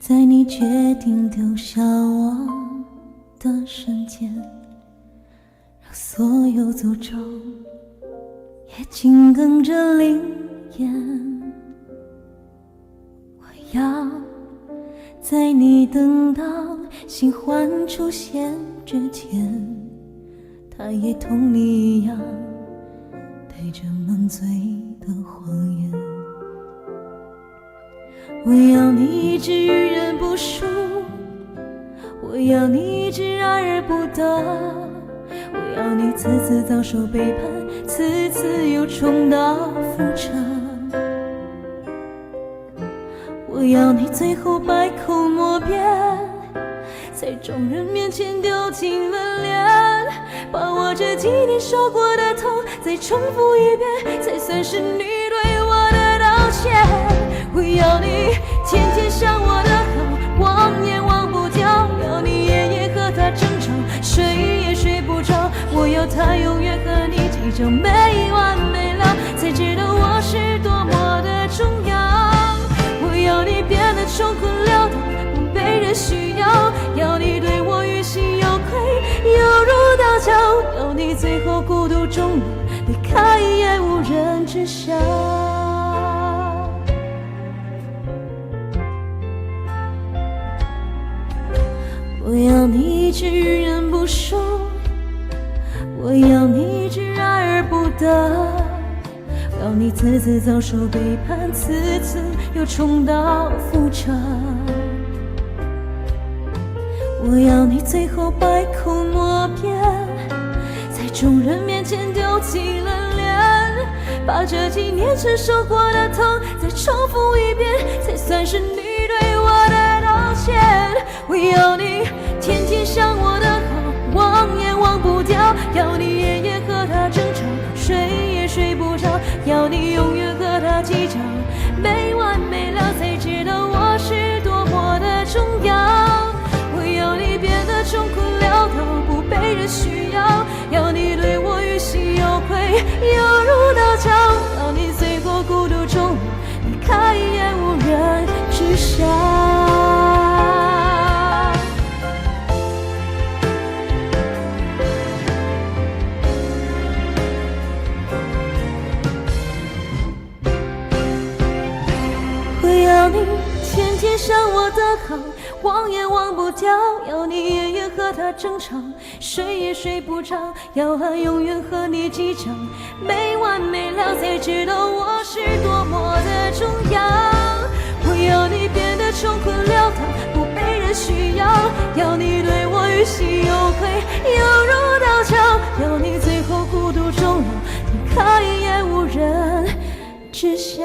在你决定丢下我的瞬间，让所有诅咒也紧跟着灵验。我要在你等到新欢出现之前，他也同你一样带着满嘴的谎言。我要你一直遇人不淑，我要你一直爱而不得，我要你次次遭受背叛，次次又重蹈覆辙。我要你最后百口莫辩，在众人面前丢尽了脸，把我这几年受过的痛再重复一遍，才算是你对我的道歉。我要你天天想我的好，忘也忘不掉，要你夜夜和他争吵，睡也睡不着。我要他永远和你计较，没完没了，才知道我是多么的重要。我要你变得穷困潦倒，不被人需要，要你对我于心有愧，犹如刀绞，要你最后孤独终老，离开也无人知晓。我要你一直遇人不淑，我要你一直爱而不得，要你次次遭受背叛，次次又重蹈覆辙。我要你最后百口莫辩，在众人面前丢尽了脸，把这几年承受过的痛再重复一遍，才算是你对我的道歉。我要你天天想我的好，忘也忘不掉，要你夜夜和他争吵，睡也睡不着，要你永远和他计较，没完没了，才知道我是多么的重要。我要你变得穷困潦倒，不被人需要，要你对我于心有愧，犹如刀绞，要你最后孤独终老，离开也无人知晓。要你天天想我的好，忘也忘不掉，要你夜夜和他争吵，睡也睡不着，要他永远和你计较，没完没了，才知道我是多么的重要。我要你变得穷困潦倒，不被人需要，要你对我于心有愧，犹如刀绞，要你最后孤独终老，离开也无人知晓。